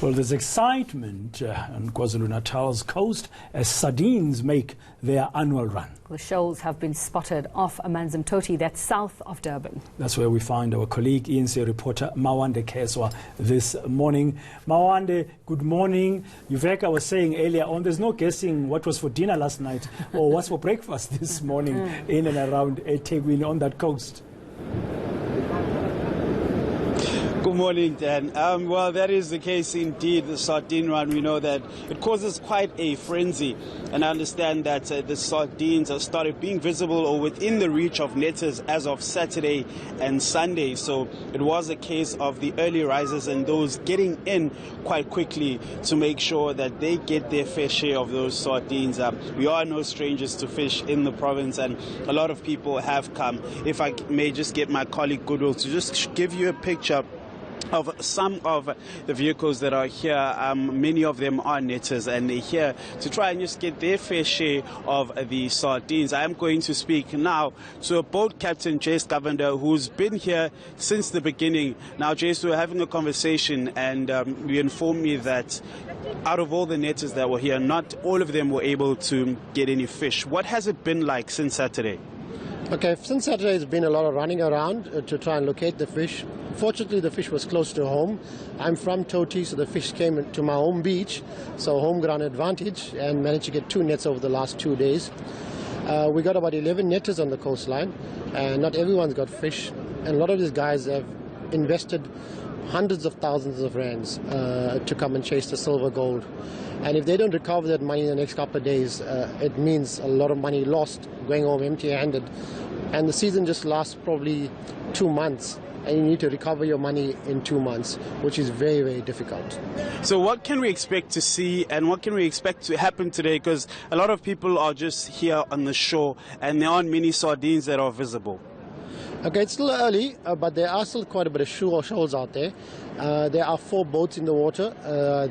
Well, there's excitement on KwaZulu-Natal's coast as sardines make their annual run. The shoals have been spotted off Amanzimtoti, that's south of Durban. That's where we find our colleague, eNCA reporter Mawande Keswa this morning. Mawande, good morning. Yuveka was saying earlier on, there's no guessing what was for dinner last night or what's for breakfast this morning in and around eThekwini on that coast. Good morning, Dan. Well, that is the case indeed. The sardine run, we know that it causes quite a frenzy. And I understand that the sardines have started being visible or within the reach of netters as of Saturday and Sunday. So it was a case of the early risers and those getting in quite quickly to make sure that they get their fair share of those sardines. We are no strangers to fish in the province, and a lot of people have come. If I may just get my colleague Goodwill to just give you a picture of some of the vehicles that are here. Many of them are netters, and they're here to try and just get their fair share of the sardines. I am going to speak now to a boat captain, Jace Govender, who's been here since the beginning. Now, Jace, we were having a conversation, and you informed me that out of all the netters that were here, not all of them were able to get any fish. What has it been like since Saturday? Okay, since Saturday there's been a lot of running around to try and locate the fish. Fortunately, the fish was close to home. I'm from Toti, so the fish came to my home beach, so home ground advantage, and managed to get 2 nets over the last 2 days. We got about 11 netters on the coastline, and not everyone's got fish. And a lot of these guys have invested hundreds of thousands of rands to come and chase the silver gold. And if they don't recover that money in the next couple of days, it means a lot of money lost, going home empty-handed. And the season just lasts probably 2 months, and you need to recover your money in 2 months, which is very, very difficult. So what can we expect to see, and what can we expect to happen today? Because a lot of people are just here on the shore, and there aren't many sardines that are visible. Okay, it's still early, but there are still quite a bit of shoals out there. There are 4 boats in the water.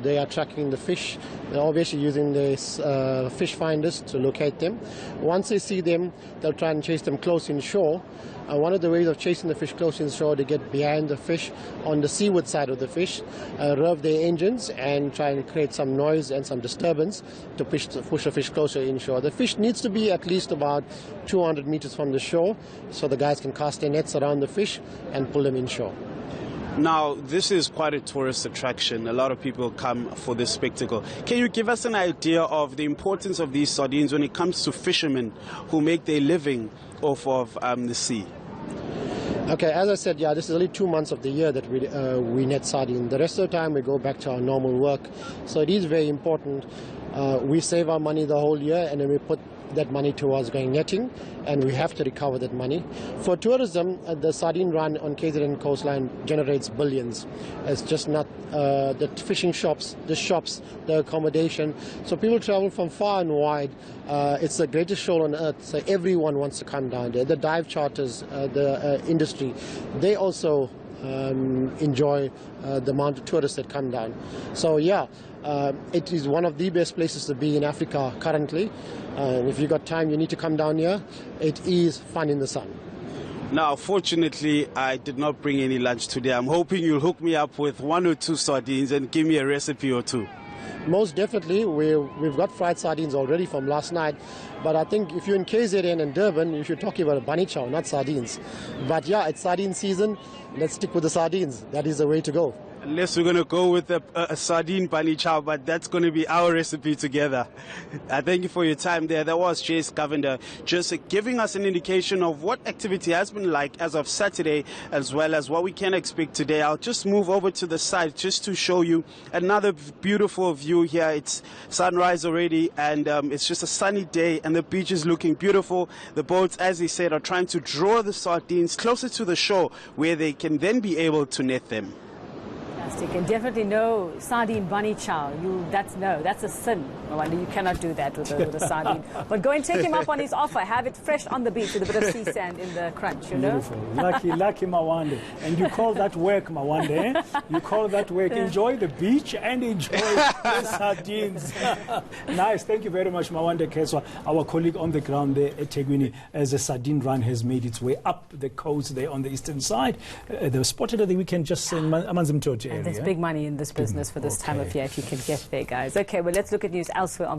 They are tracking the fish. They're obviously using their fish finders to locate them. Once they see them, they'll try and chase them close inshore. One of the ways of chasing the fish close inshore, they get behind the fish on the seaward side of the fish, rev their engines and try and create some noise and some disturbance to push the fish closer inshore. The fish needs to be at least about 200 meters from the shore so the guys can cast their nets around the fish and pull them inshore. Now, this is quite a tourist attraction. A lot of people come for this spectacle. Can you give us an idea of the importance of these sardines when it comes to fishermen who make their living off of the sea? Okay, as I said, yeah, this is only 2 months of the year that we net sardine. The rest of the time we go back to our normal work. So it is very important. We save our money the whole year, and then we put that money towards going netting, and we have to recover that money. For tourism, the sardine run on KZN coastline generates billions. It's just not the fishing shops, the accommodation. So people travel from far and wide. It's the greatest shoal on earth, so everyone wants to come down there. The dive charters, the industry, they also enjoy the amount of tourists that come down. So yeah, it is one of the best places to be in Africa currently. If you've got time, you need to come down here. It is fun in the sun. Now, fortunately, I did not bring any lunch today. I'm hoping you'll hook me up with 1 or 2 sardines and give me a recipe or 2. Most definitely. We've got fried sardines already from last night. But I think if you're in KZN and Durban, you should talk about a bunny chow, not sardines. But yeah, it's sardine season. Let's stick with the sardines. That is the way to go. Unless we're going to go with a sardine bunny chow, but that's going to be our recipe together. Thank you for your time there. That was Jace Govender, just giving us an indication of what activity has been like as of Saturday, as well as what we can expect today. I'll just move over to the side just to show you another beautiful view here. It's sunrise already, and it's just a sunny day, and the beach is looking beautiful. The boats, as he said, are trying to draw the sardines closer to the shore where they can then be able to net them. And definitely no sardine bunny chow. That's a sin. No wonder you cannot do that with a sardine. But go and take him up on his offer. Have it fresh on the beach with a bit of sea sand in the crunch, you know? Beautiful. Lucky Mawande. And you call that work, Mawande, eh? You call that work. Enjoy the beach and enjoy the sardines. Nice. Thank you very much, Mawande Keswa, our colleague on the ground there at eThekwini, as the sardine run has made its way up the coast there on the eastern side. They were spotted at the weekend just in Amanzimtoti. area. There's big money in this business for this time of year if you can get there, guys. Okay, well, let's look at news elsewhere on